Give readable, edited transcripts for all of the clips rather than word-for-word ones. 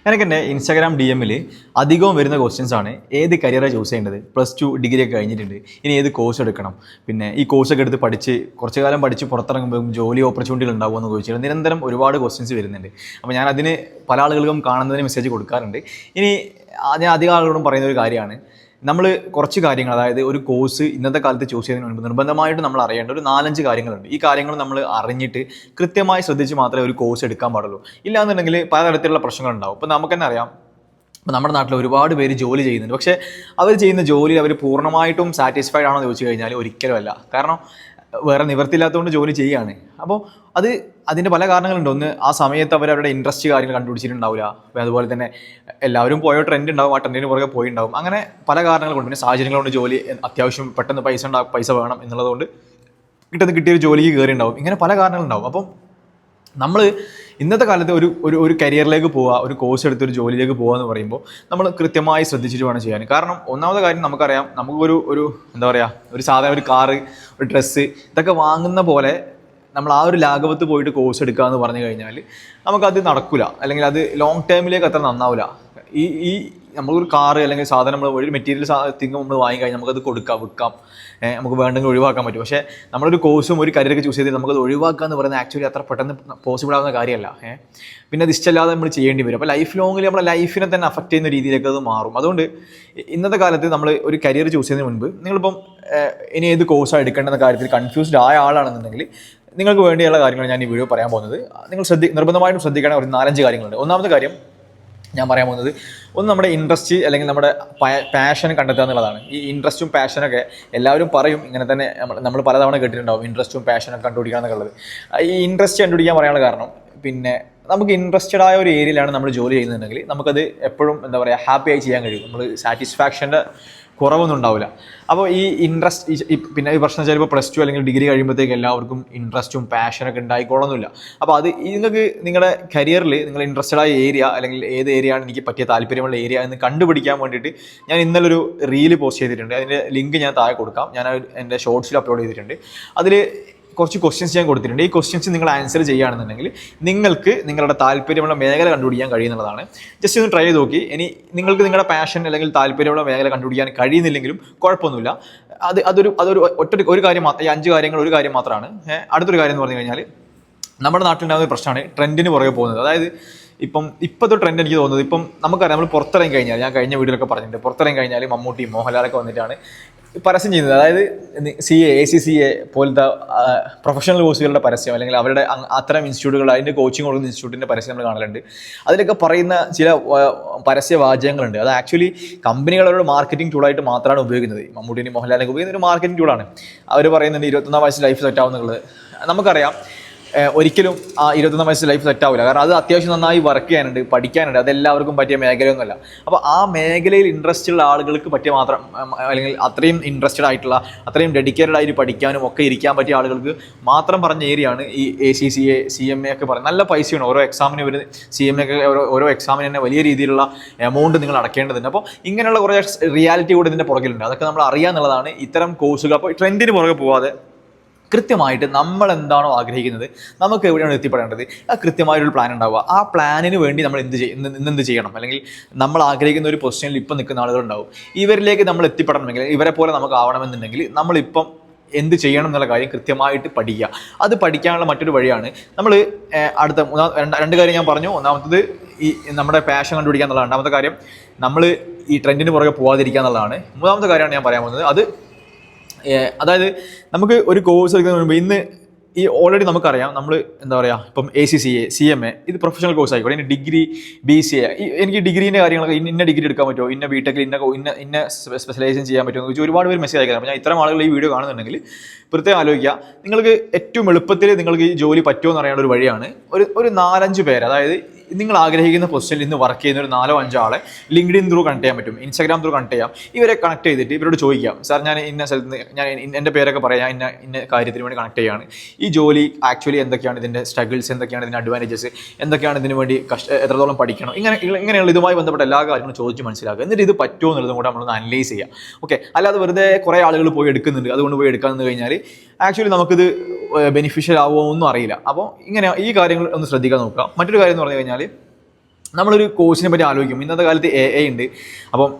എനിക്ക് എൻ്റെ Instagram D എമ്മിൽ അധികവും വരുന്ന ക്വസ്റ്റ്യൻസ് ആണ് ഏത് കരിയറാണ് ചൂസ് ചെയ്യേണ്ടത്. +2 ഡിഗ്രി ഒക്കെ കഴിഞ്ഞിട്ടുണ്ട്, ഇനി ഏത് കോഴ്സ് എടുക്കണം, പിന്നെ ഈ കോഴ്സൊക്കെ എടുത്ത് പഠിച്ച് കുറച്ച് കാലം പഠിച്ച് പുറത്തിറങ്ങുമ്പോൾ ജോലി ഓപ്പർച്യൂണിറ്റികൾ ഉണ്ടാവുമെന്ന് ചോദിച്ചാൽ നിരന്തരം ഒരുപാട് ക്വസ്റ്റ്യൻസ് വരുന്നുണ്ട്. അപ്പോൾ ഞാൻ അതിന് പല ആളുകൾക്കും കാണുന്നതിന് മെസ്സേജ് കൊടുക്കാറുണ്ട്. ഇനി ഞാൻ അധികം ആളുകളോടും പറയുന്ന ഒരു കാര്യമാണ്, നമ്മൾ കുറച്ച് കാര്യങ്ങൾ, അതായത് ഒരു കോഴ്സ് ഇന്നത്തെ കാലത്ത് ചൂസ് ചെയ്യുന്നതിന് മുൻപ് നിർബന്ധമായിട്ട് നമ്മൾ അറിയേണ്ട ഒരു 4-5 കാര്യങ്ങളുണ്ട്. ഈ കാര്യങ്ങൾ നമ്മൾ അറിഞ്ഞിട്ട് കൃത്യമായി ശ്രദ്ധിച്ച് മാത്രമേ ഒരു കോഴ്സ് എടുക്കാൻ പാടുള്ളൂ. ഇല്ലാന്നുണ്ടെങ്കിൽ പലതരത്തിലുള്ള പ്രശ്നങ്ങളുണ്ടാവും. ഇപ്പോൾ നമുക്ക് തന്നെ അറിയാം, ഇപ്പോൾ നമ്മുടെ നാട്ടിൽ ഒരുപാട് പേര് ജോലി ചെയ്യുന്നുണ്ട്. പക്ഷേ അവർ ചെയ്യുന്ന ജോലിയിൽ അവർ പൂർണ്ണമായിട്ടും സാറ്റിസ്ഫൈഡ് ആണോ എന്ന് ചോദിച്ചു കഴിഞ്ഞാൽ ഒരിക്കലും അല്ല. കാരണം വേറെ നിവൃത്തിയില്ലാത്തതുകൊണ്ട് ജോലി ചെയ്യുകയാണ്. അപ്പോൾ അതിൻ്റെ പല കാരണങ്ങളുണ്ട്. ഒന്ന്, ആ സമയത്ത് അവരവരുടെ ഇൻട്രസ്റ്റ് കാര്യങ്ങൾ കണ്ടുപിടിച്ചിട്ടുണ്ടാവില്ല. അതുപോലെ തന്നെ എല്ലാവരും പോയ ട്രെൻഡ് ഉണ്ടാവും, ആ ട്രെൻഡിന് പുറകെ പോയിട്ടുണ്ടാവും. അങ്ങനെ പല കാരണങ്ങളുണ്ട്. പിന്നെ സാഹചര്യങ്ങൾ കൊണ്ട് ജോലി അത്യാവശ്യം പെട്ടെന്ന് പൈസ വേണം എന്നുള്ളതുകൊണ്ട് കിട്ടിയൊരു ജോലിക്ക് കയറിയിട്ടുണ്ടാവും. ഇങ്ങനെ പല കാരണങ്ങളുണ്ടാവും. അപ്പം നമ്മൾ ഇന്നത്തെ കാലത്ത് ഒരു കരിയറിലേക്ക് പോവുക, ഒരു കോഴ്സ് എടുത്തൊരു ജോലിയിലേക്ക് പോകുക എന്ന് പറയുമ്പോൾ നമ്മൾ കൃത്യമായി ശ്രദ്ധിച്ചിട്ട് വേണം ചെയ്യാൻ. കാരണം ഒന്നാമത്തെ കാര്യം നമുക്കറിയാം, നമുക്കൊരു എന്താ പറയുക, ഒരു സാധാരണ ഒരു കാറ്, ഒരു ഡ്രസ്സ്, ഇതൊക്കെ വാങ്ങുന്ന പോലെ നമ്മൾ ആ ഒരു ലാഘവത്ത് പോയിട്ട് കോഴ്സ് എടുക്കുക എന്ന് പറഞ്ഞു കഴിഞ്ഞാൽ നമുക്കത് നടക്കില്ല, അല്ലെങ്കിൽ അത് ലോങ് ടൈമിലേക്ക് അത്ര നന്നാവില്ല. ഈ നമുക്കൊരു കാറ് അല്ലെങ്കിൽ സാധനം, നമ്മൾ ഒരു മെറ്റീരിയൽ തിങ്ങ് നമ്മൾ വാങ്ങിക്കഴിഞ്ഞാൽ നമുക്കത് വിൽക്കാം, നമുക്ക് വേണ്ടെങ്കിൽ ഒഴിവാക്കാൻ പറ്റും. പക്ഷേ നമ്മളൊരു കോഴ്സും ഒരു കരിയറൊക്കെ ചൂസ് ചെയ്ത് നമുക്കത് ഒഴിവാക്കുക എന്ന് പറയുന്നത് ആക്ച്വലി അത്ര പെട്ടെന്ന് പോസിബിൾ ആവുന്ന കാര്യമല്ല. പിന്നെ അത് ഇഷ്ടമല്ലാതെ നമ്മൾ ചെയ്യേണ്ടി വരും. അപ്പോൾ ലൈഫ് ലോങ്ങിൽ നമ്മുടെ ലൈഫിനെ തന്നെ അഫക്റ്റ് ചെയ്യുന്ന രീതിയിലേക്ക് അത് മാറും. അതുകൊണ്ട് ഇന്നത്തെ കാലത്ത് നമ്മൾ ഒരു കരിയർ ചൂസ് ചെയ്യുന്നതിന് മുൻപ് നിങ്ങളിപ്പം ഇനി ഏത് കോഴ്സാണ് എടുക്കേണ്ടെന്ന കാര്യത്തിൽ കൺഫ്യൂസ്ഡ് ആയ ആളാണെന്നുണ്ടെങ്കിൽ നിങ്ങൾക്ക് വേണ്ടിയുള്ള കാര്യങ്ങൾ ഞാൻ ഈ വീഡിയോ പറയാൻ പോകുന്നത്. നിങ്ങൾ നിർബന്ധമായിട്ടും ശ്രദ്ധിക്കേണ്ട ഒരു 4-5 കാര്യങ്ങളുണ്ട്. ഒന്നാമത്തെ കാര്യം ഞാൻ പറയാൻ പോകുന്നത്, ഒന്ന് നമ്മുടെ ഇൻട്രസ്റ്റ് അല്ലെങ്കിൽ നമ്മുടെ പാഷൻ കണ്ടെത്തുക എന്നുള്ളതാണ്. ഈ ഇൻട്രസ്റ്റും പാഷനൊക്കെ എല്ലാവരും പറയും, ഇങ്ങനെ തന്നെ നമ്മൾ പലതവണ കേട്ടിട്ടുണ്ടാവും, ഇൻട്രസ്റ്റും പാഷനൊക്കെ കണ്ടുപിടിക്കുക എന്നൊക്കെ. ഈ ഇൻട്രസ്റ്റ് കണ്ടുപിടിക്കാൻ പറയാനുള്ള കാരണം, പിന്നെ നമുക്ക് ഇൻട്രസ്റ്റഡ് ആയ ഒരു ഏരിയയിലാണ് നമ്മൾ ജോലി ചെയ്യുന്നുണ്ടെങ്കിൽ നമുക്കത് എപ്പോഴും എന്താ പറയുക, ഹാപ്പി ആയി ചെയ്യാൻ കഴിയും. നമ്മൾ സാറ്റിസ്ഫാക്ഷൻ്റെ കുറവൊന്നും ഉണ്ടാവില്ല. അപ്പോൾ ഈ ഇൻട്രസ്റ്റ് പിന്നെ ഈ പ്രശ്നം ചിലപ്പോൾ +2 അല്ലെങ്കിൽ ഡിഗ്രി കഴിയുമ്പോഴത്തേക്ക് എല്ലാവർക്കും ഇൻട്രസ്റ്റും പാഷനൊക്കെ ഉണ്ടായിക്കോളൊന്നുമില്ല. അപ്പോൾ അത് നിങ്ങൾക്ക് നിങ്ങളുടെ കരിയറിൽ നിങ്ങൾ ഇൻട്രസ്റ്റഡ് ആയ ഏരിയ അല്ലെങ്കിൽ ഏത് ഏരിയയാണ് എനിക്ക് പറ്റിയ താല്പര്യമുള്ള ഏരിയ എന്ന് കണ്ടുപിടിക്കാൻ വേണ്ടിയിട്ട് ഞാൻ ഇന്നലെ ഒരു റീല് പോസ്റ്റ് ചെയ്തിട്ടുണ്ട്. അതിൻ്റെ ലിങ്ക് ഞാൻ താഴെ കൊടുക്കാം. ഞാൻ എൻ്റെ ഷോർട്സിൽ അപ്ലോഡ് ചെയ്തിട്ടുണ്ട്. അതിൽ കുറച്ച് ക്വസ്റ്റ്യൻസ് ഞാൻ കൊടുത്തിട്ടുണ്ട്. ഈ ക്വസ്റ്റ്യൻസ് നിങ്ങൾ ആൻസർ ചെയ്യുകയാണെന്നുണ്ടെങ്കിൽ നിങ്ങൾക്ക് നിങ്ങളുടെ താല്പര്യമുള്ള മേഖല കണ്ടുപിടിക്കാൻ കഴിയുന്നതാണ്. ജസ്റ്റ് ഒന്ന് ട്രൈ ചെയ്ത് നോക്കി. ഇനി നിങ്ങൾക്ക് നിങ്ങളുടെ പാഷൻ അല്ലെങ്കിൽ താല്പര്യമുള്ള മേഖല കണ്ടുപിടിക്കാൻ കഴിയുന്നില്ലെങ്കിലും കുഴപ്പമൊന്നുമില്ല. ഒരു കാര്യം മാത്രം, ഈ 5 കാര്യങ്ങൾ ഒരു കാര്യം മാത്രമാണ്. അടുത്തൊരു കാര്യം എന്ന് പറഞ്ഞു കഴിഞ്ഞാൽ, നമ്മുടെ നാട്ടിലുണ്ടാകുന്ന ഒരു പ്രശ്നമാണ് ട്രെൻഡിന് പുറകെ പോകുന്നത്. അതായത് ഇപ്പോഴത്തെ ട്രെൻഡ് എനിക്ക് തോന്നുന്നത്, ഇപ്പം നമുക്കറിയാം, നമ്മൾ പുറത്തിറങ്ങി കഴിഞ്ഞാൽ, ഞാൻ കഴിഞ്ഞ വീഡിയോയിലൊക്കെ പറഞ്ഞിട്ടുണ്ട്, പുറത്തിറങ്ങി കഴിഞ്ഞാൽ മമ്മൂട്ടി, മോഹൻലാലൊക്കെ വന്നിട്ടാണ് പരസ്യം ചെയ്യുന്നത്. അതായത് ACCA പോലത്തെ പ്രൊഫഷണൽ കോഴ്സുകളുടെ പരസ്യം, അല്ലെങ്കിൽ അവരുടെ അത്തരം ഇൻസ്റ്റിറ്റ്യൂട്ടുകൾ, അതിൻ്റെ കോച്ചിങ് കൊടുക്കുന്ന ഇൻസ്റ്റിറ്റ്യൂട്ടിൻ്റെ പരസ്യം നമ്മൾ കാണലുണ്ട്. അതിലൊക്കെ പറയുന്ന ചില പരസ്യവാചകങ്ങളുണ്ട്. അത് ആക്ച്വലി കമ്പനികളുടെ മാർക്കറ്റിംഗ് ടൂളായിട്ട് മാത്രമാണ് ഉപയോഗിക്കുന്നത്. മമ്മൂട്ടിയും മോഹൻലാലൊക്കെ ഉപയോഗിക്കുന്ന ഒരു മാർക്കറ്റിംഗ് ടൂളാണ്. അവർ പറയുന്നുണ്ട് 21-ാം വയസ്സിൽ ലൈഫ് സെറ്റ് ആവുന്നുള്ളത്. നമുക്കറിയാം ഒരിക്കലും ആ 21-ാം വയസ്സിൽ ലൈഫ് സെറ്റ് ആവില്ല. കാരണം അത് അത്യാവശ്യം നന്നായി വർക്ക് ചെയ്യാനുണ്ട്, പഠിക്കാനുണ്ട്. അതെല്ലാവർക്കും പറ്റിയ മേഖലയൊന്നുമല്ല. അപ്പോൾ ആ മേഖലയിൽ ഇൻട്രസ്റ്റ് ഉള്ള ആളുകൾക്ക് പറ്റിയ മാത്രം, അല്ലെങ്കിൽ അത്രയും ഇൻട്രസ്റ്റഡ് ആയിട്ടുള്ള, അത്രയും ഡെഡിക്കേറ്റഡ് ആയിട്ട് പഠിക്കാനും ഒക്കെ ഇരിക്കാൻ പറ്റിയ ആളുകൾക്ക് മാത്രം പറഞ്ഞ ഏരിയയാണ് ഈ ACCA, CMA ഒക്കെ പറയുന്നത്. നല്ല പൈസയാണ് ഓരോ എക്സാമിന് വരുന്നത്. CMA ഒക്കെ ഓരോ എക്സാമിന് തന്നെ വലിയ രീതിയിലുള്ള എമൗണ്ട് നിങ്ങൾ അടക്കേണ്ടതുണ്ട്. അപ്പോൾ ഇങ്ങനെയുള്ള കുറേ റിയാലിറ്റി കൂടെ ഇതിൻ്റെ പുറകിലുണ്ട്. അതൊക്കെ നമ്മൾ അറിയാന്നുള്ളതാണ് ഇത്തരം കോഴ്സുകൾ. അപ്പോൾ ട്രെൻഡിന് പുറകെ പോകാതെ കൃത്യമായിട്ട് നമ്മൾ എന്താണോ ആഗ്രഹിക്കുന്നത്, നമുക്ക് എവിടെയാണ് എത്തിപ്പെടേണ്ടത്, ആ കൃത്യമായൊരു പ്ലാൻ ഉണ്ടാവുക. ആ പ്ലാനിന് വേണ്ടി നമ്മൾ എന്ത് ചെയ്യണം, അല്ലെങ്കിൽ നമ്മൾ ആഗ്രഹിക്കുന്ന ഒരു പൊസിഷനിൽ ഇപ്പം നിൽക്കുന്ന ആളുകളുണ്ടാവും. ഇവരിലേക്ക് നമ്മൾ എത്തിപ്പെടണമെങ്കിൽ, ഇവരെ പോലെ നമുക്ക് ആവണമെന്നുണ്ടെങ്കിൽ നമ്മളിപ്പം എന്ത് ചെയ്യണം എന്നുള്ള കാര്യം കൃത്യമായിട്ട് പഠിക്കുക. അത് പഠിക്കാനുള്ള മറ്റൊരു വഴിയാണ് നമ്മൾ അടുത്ത 2 കാര്യം ഞാൻ പറഞ്ഞു. ഒന്നാമത്തത് ഈ നമ്മുടെ പാഷൻ കണ്ടുപിടിക്കുക എന്നുള്ളതാണ്. രണ്ടാമത്തെ കാര്യം നമ്മൾ ഈ ട്രെൻഡിന് പുറകെ പോകാതിരിക്കുക എന്നുള്ളതാണ്. മൂന്നാമത്തെ കാര്യമാണ് ഞാൻ പറയാൻ പോകുന്നത്. അതായത് നമുക്ക് ഒരു കോഴ്സ് എടുക്കുന്നതിന് മുമ്പ് ഇന്ന് ഓൾറെഡി നമുക്കറിയാം, നമ്മൾ എന്താ പറയുക, ഇപ്പം ACCA, CMA ഇത് പ്രൊഫഷണൽ കോഴ്സ് ആയിക്കോട്ടെ. ഇനി ഡിഗ്രി, BCA, എനിക്ക് ഡിഗ്രീൻ്റെ കാര്യങ്ങളൊക്കെ ഇന്ന ഡിഗ്രി എടുക്കാൻ പറ്റുമോ, ഇന്ന BTech ഇന്ന സ്പെഷ്യലൈസേഷൻ ചെയ്യാൻ പറ്റുമോ എന്ന് ഒരുപാട് പേര് മെസ്സേജ് അയക്കാം. അപ്പോൾ ഞാൻ ഇത്തരം ആളുകൾ ഈ വീഡിയോ കാണുന്നുണ്ടെങ്കിൽ പ്രത്യേകം ആലോചിക്കുക. നിങ്ങൾക്ക് ഏറ്റവും എളുപ്പത്തിൽ നിങ്ങൾക്ക് ഈ ജോലി പറ്റുമോ എന്ന് അറിയാനുള്ള ഒരു വഴിയാണ് ഒരു 4-5 പേര്, അതായത് നിങ്ങൾ ആഗ്രഹിക്കുന്ന പൊസിഷനിൽ ഇന്ന് വർക്ക് ചെയ്യുന്ന ഒരു 4-5 ആളെ ലിങ്ക്ഡിൻ ത്രൂ കണക്ട് ചെയ്യാൻ പറ്റും, ഇൻസ്റ്റാഗ്രാം ത്രൂ കണക്ട് ചെയ്യാം. ഇവരെ കണക്ട് ചെയ്തിട്ട് ഇവരോട് ചോദിക്കാം, സാർ ഞാൻ ഇന്ന സ്ഥലത്ത് നിന്ന്, ഞാൻ എൻ്റെ പേരൊക്കെ പറയാം, ഇന്ന കാര്യത്തിന് വേണ്ടി കണക്ട് ചെയ്യുകയാണ്. ഈ ജോലി ആക്ച്വലി എന്തൊക്കെയാണ് ഇതിൻ്റെ സ്ട്രഗിൾസ്, എന്തൊക്കെയാണ് ഇതിൻ്റെ അഡ്വാൻറ്റേജസ്, എന്തൊക്കെയാണ് ഇതിന് വേണ്ടി എത്രത്തോളം പഠിക്കണം, ഇങ്ങനെയുള്ള ഇതുമായി ബന്ധപ്പെട്ട എല്ലാ കാര്യങ്ങളും ചോദിച്ച് മനസ്സിലാക്കുക. എന്നിട്ട് ഇത് പറ്റുമോ എന്നുള്ളതും കൂടെ നമ്മളൊന്ന് അനലൈസ് ചെയ്യുക. ഓക്കെ, അല്ലാതെ വെറുതെ കുറേ ആളുകൾ പോയി എടുക്കുന്നുണ്ട്, അതുകൊണ്ട് പോയി എടുക്കാമെന്ന് കഴിഞ്ഞാൽ ആക്ച്വലി നമുക്കിത് ബെനിഫിഷ്യൽ ആവുമോ ഒന്നും അറിയില്ല. അപ്പോൾ ഈ കാര്യങ്ങൾ ഒന്ന് ശ്രദ്ധിക്കാൻ നോക്കുക. മറ്റൊരു കാര്യം എന്ന് പറഞ്ഞു കഴിഞ്ഞാൽ, നമ്മളൊരു കോഴ്സിനെ പറ്റി ആലോചിക്കും. ഇന്നത്തെ കാലത്ത് AI ഉണ്ട്. അപ്പം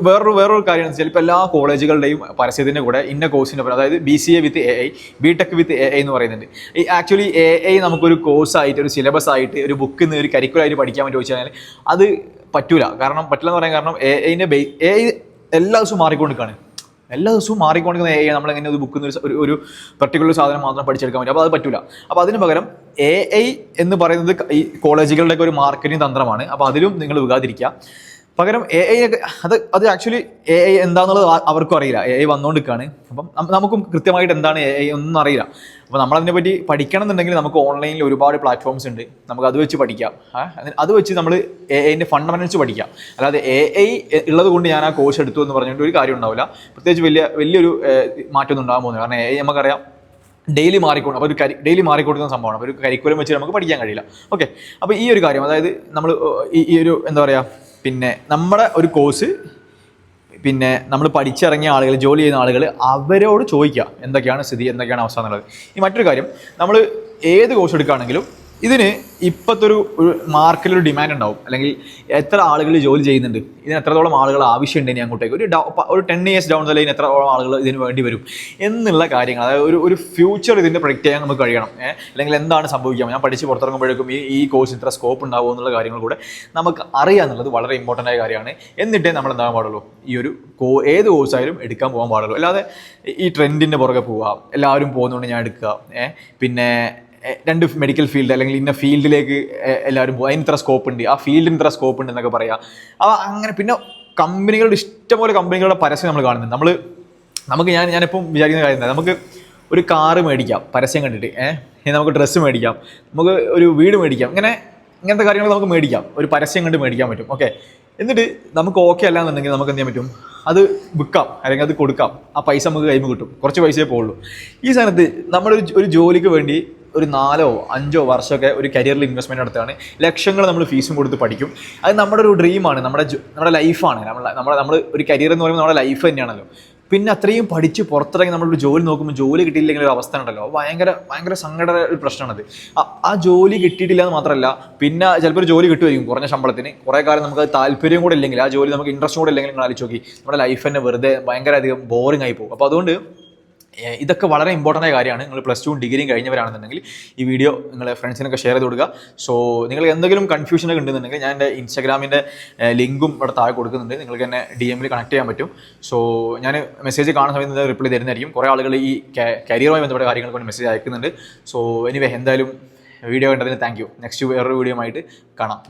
വേറൊരു കാര്യമാണ് വെച്ചാൽ ഇപ്പോൾ എല്ലാ കോളേജുകളുടെയും പരസ്യത്തിൻ്റെ കൂടെ ഇന്ന കോഴ്സിൻ്റെ പേര്, അതായത് BCA വിത്ത് AI, BTech വിത്ത് AI എന്ന് പറയുന്നുണ്ട്. ഈ ആക്ച്വലി AI നമുക്കൊരു കോഴ്സായിട്ട്, ഒരു സിലബസ് ആയിട്ട്, ഒരു ബുക്കിൽ നിന്ന് ഒരു കരിക്കുലമായിട്ട് പഠിക്കാൻ പറ്റുമോ വെച്ച് കഴിഞ്ഞാൽ അത് പറ്റൂല. പറ്റില്ല എന്ന് പറയാൻ കാരണം AI എല്ലാ ദിവസവും മാറിക്കൊണ്ടിരിക്കുകയാണ്. എല്ലാ ദിവസവും മാറിക്കൊണ്ടിരിക്കുന്ന AI നമ്മളെങ്ങനെ ഒരു ബുക്കിൽ നിന്ന് ഒരു പർട്ടിക്കുലർ സാധനം മാത്രം പഠിച്ചെടുക്കാൻ പറ്റും. അപ്പോൾ അത് പറ്റില്ല. അപ്പോൾ അതിന് പകരം AI എന്ന് പറയുന്നത് ഈ കോളേജുകളുടെയൊക്കെ ഒരു മാർക്കറ്റിംഗ് തന്ത്രമാണ്. അപ്പോൾ അതിലും നിങ്ങൾ വികാതിരിക്കുക. പകരം AI അത് ആക്ച്വലി AI എന്താണെന്നുള്ളത് അവർക്കും അറിയില്ല. AI വന്നുകൊണ്ടിരിക്കുകയാണ്. അപ്പം നമുക്കും കൃത്യമായിട്ട് എന്താണ് AI ഒന്നും അറിയില്ല. അപ്പോൾ നമ്മളതിനെ പറ്റി പഠിക്കണം എന്നുണ്ടെങ്കിൽ നമുക്ക് ഓൺലൈനിൽ ഒരുപാട് പ്ലാറ്റ്ഫോംസ് ഉണ്ട്. നമുക്ക് അത് വെച്ച് പഠിക്കാം. അത് വെച്ച് നമ്മൾ AIൻ്റെ ഫണ്ടമെന്റൽസ് പഠിക്കാം. അല്ലാതെ AI ഉള്ളത് കൊണ്ട് ഞാൻ ആ കോഴ്സ് എടുത്തു എന്ന് പറഞ്ഞിട്ട് ഒരു കാര്യം ഉണ്ടാവില്ല. പ്രത്യേകിച്ച് വലിയൊരു മാറ്റമൊന്നും ഉണ്ടാകാൻ പോകുന്നത്. കാരണം AI നമുക്കറിയാം ഡെയിലി മാറിക്കൊണ്ട്, അപ്പോൾ ഡെയിലി മാറിക്കൊടുക്കുന്ന സംഭവമാണ്. അപ്പോൾ ഒരു കരിക്കുലം വെച്ച് നമുക്ക് പഠിക്കാൻ കഴിയില്ല. ഓക്കെ, അപ്പോൾ ഈ ഒരു കാര്യം, അതായത് നമ്മൾ ഈ ഒരു എന്താ പറയുക, പിന്നെ നമ്മുടെ ഒരു കോഴ്സ് പിന്നെ നമ്മൾ പഠിച്ചിറങ്ങിയ ആളുകൾ, ജോലി ചെയ്യുന്ന ആളുകൾ, അവരോട് ചോദിക്കുക എന്തൊക്കെയാണ് സ്ഥിതി, എന്തൊക്കെയാണ് അവസ്ഥ എന്നുള്ളത്. ഈ മറ്റൊരു കാര്യം, നമ്മൾ ഏത് കോഴ്സ് എടുക്കുകയാണെങ്കിലും ഇതിന് ഇപ്പോഴത്തെ ഒരു മാർക്കറ്റിലൊരു ഡിമാൻഡ് ഉണ്ടാവും. അല്ലെങ്കിൽ എത്ര ആളുകൾ ജോലി ചെയ്യുന്നുണ്ട്, ഇതിന് എത്രത്തോളം ആളുകൾ ആവശ്യമുണ്ട് ഇനി അങ്ങോട്ടേക്ക്, ഒരു 10 years ഡൗൺ ദ ലൈൻ എത്രത്തോളം ആളുകൾ ഇതിന് വേണ്ടി വരും എന്നുള്ള കാര്യങ്ങൾ, അതായത് ഒരു ഫ്യൂച്ചർ ഇതിൻ്റെ പ്രൊഡിക്റ്റ് ചെയ്യാൻ നമുക്ക് കഴിയണം. അല്ലെങ്കിൽ എന്താണ് സംഭവിക്കുക, ഞാൻ പഠിച്ച് പുറത്തിറങ്ങുമ്പോഴേക്കും ഈ കോഴ്സ് ഇത്ര സ്കോപ്പ് ഉണ്ടാവുമോ എന്നുള്ള കാര്യങ്ങൾ കൂടെ നമുക്ക് അറിയാമെന്നുള്ളത് വളരെ ഇമ്പോർട്ടൻ്റ് ആയ കാര്യമാണ്. എന്നിട്ടേ നമ്മൾ എന്താകാൻ പാടുള്ളൂ, ഈ ഒരു ഏത് കോഴ്സായാലും എടുക്കാൻ പോകാൻ പാടുള്ളൂ. അല്ലാതെ ഈ ട്രെൻഡിൻ്റെ പുറകെ പോവുക, എല്ലാവരും പോകുന്നതുകൊണ്ട് ഞാൻ എടുക്കുക, പിന്നെ 2 മെഡിക്കൽ ഫീൽഡ് അല്ലെങ്കിൽ ഇന്ന ഫീൽഡിലേക്ക് എല്ലാവരും പോകും, അതിന് ഇത്ര സ്കോപ്പ് ഉണ്ട്, ആ ഫീൽഡിന് ഇത്ര സ്കോപ്പ് ഉണ്ട് എന്നൊക്കെ പറയാം. അപ്പോൾ അങ്ങനെ പിന്നെ കമ്പനികളുടെ ഇഷ്ടംപോലെ കമ്പനികളുടെ പരസ്യം നമ്മൾ കാണുന്നുണ്ട്. ഞാനിപ്പം വിചാരിക്കുന്ന കാര്യം, നമുക്ക് ഒരു കാറ് മേടിക്കാം പരസ്യം കണ്ടിട്ട്, നമുക്ക് ഡ്രസ്സ് മേടിക്കാം, നമുക്ക് ഒരു വീട് മേടിക്കാം, ഇങ്ങനത്തെ കാര്യങ്ങൾ നമുക്ക് മേടിക്കാം, ഒരു പരസ്യം കണ്ട് മേടിക്കാൻ പറ്റും. ഓക്കെ, എന്നിട്ട് നമുക്ക് ഓക്കെ അല്ല എന്നുണ്ടെങ്കിൽ നമുക്ക് എന്ത് ചെയ്യാൻ പറ്റും, അത് വിൽക്കാം അല്ലെങ്കിൽ അത് കൊടുക്കാം. ആ പൈസ നമുക്ക് കൈമ കിട്ടും, കുറച്ച് പൈസയേ പോകുള്ളൂ. ഈ സ്ഥാനത്ത് നമ്മളൊരു ജോലിക്ക് വേണ്ടി ഒരു 4-5 വർഷമൊക്കെ ഒരു കരിയറിൽ ഇൻവെസ്റ്റ്മെൻറ്റ് നടത്തുകയാണ്. ലക്ഷങ്ങൾ നമ്മൾ ഫീസും കൊടുത്ത് പഠിക്കും. അത് നമ്മുടെ ഒരു ഡ്രീമാണ്, നമ്മുടെ ലൈഫാണ്. നമ്മൾ ഒരു കരിയർ എന്ന് പറയുമ്പോൾ നമ്മുടെ ലൈഫ് തന്നെയാണല്ലോ. പിന്നെ അത്രയും പഠിച്ച് പുറത്തിറങ്ങി നമ്മളൊരു ജോലി നോക്കുമ്പോൾ ജോലി കിട്ടിയില്ലെങ്കിൽ ഒരു അവസ്ഥ ഉണ്ടല്ലോ, ഭയങ്കര സങ്കട ഒരു പ്രശ്നമാണത്. ആ ജോലി കിട്ടിയിട്ടില്ല എന്ന് മാത്രമല്ല, പിന്നെ ചിലപ്പോൾ ഒരു ജോലി കിട്ടുമായിരിക്കും കുറഞ്ഞ ശമ്പളത്തിന്, കുറേ കാലം നമുക്ക് താല്പര്യം കൂടെ ഇല്ലെങ്കിൽ, ആ ജോലി നമുക്ക് ഇൻട്രസ്റ്റ് കൂടെ ഇല്ലെങ്കിൽ, നിങ്ങൾ ആലോചിച്ച് നോക്കി നമ്മുടെ ലൈഫ് തന്നെ വെറുതെ ഭയങ്കര അധികം ബോറിംഗ് ആയി പോകും. അപ്പോൾ അതുകൊണ്ട് ഇതൊക്കെ വളരെ ഇമ്പോർട്ടൻ്റ് ആയ കാര്യമാണ്. നിങ്ങൾ +2 ഡിഗ്രിയും കഴിഞ്ഞവരാണെന്നുണ്ടെങ്കിൽ ഈ വീഡിയോ നിങ്ങളെ ഫ്രണ്ട്സിനൊക്കെ ഷെയർ ചെയ്ത് കൊടുക്കുക. സോ നിങ്ങൾ എന്തെങ്കിലും കൺഫ്യൂഷനൊക്കെ ഉണ്ടെന്നുണ്ടെങ്കിൽ ഞാൻ എൻ്റെ ഇൻസ്റ്റാഗ്രാമിൻ്റെ ലിങ്കും ഇവിടെ താഴെ കൊടുക്കുന്നുണ്ട്, നിങ്ങൾക്ക് എന്നെ DM കണക്ട് ചെയ്യാൻ പറ്റും. സോ ഞാൻ മെസ്സേജ് കാണുന്ന സമയത്ത് റിപ്ലൈ തരുന്നതായിരിക്കും. കുറേ ആളുകൾ ഈ കരിയറുമായി ബന്ധപ്പെട്ട കാര്യങ്ങൾക്ക് വേണ്ടി മെസ്സേജ് അയക്കുന്നുണ്ട്. സോ എനിവേ, എന്തായാലും വീഡിയോ കണ്ടതിന് താങ്ക് യു. നെക്സ്റ്റ് വേറൊരു വീഡിയോ ആയിട്ട് കാണാം. ബൈ.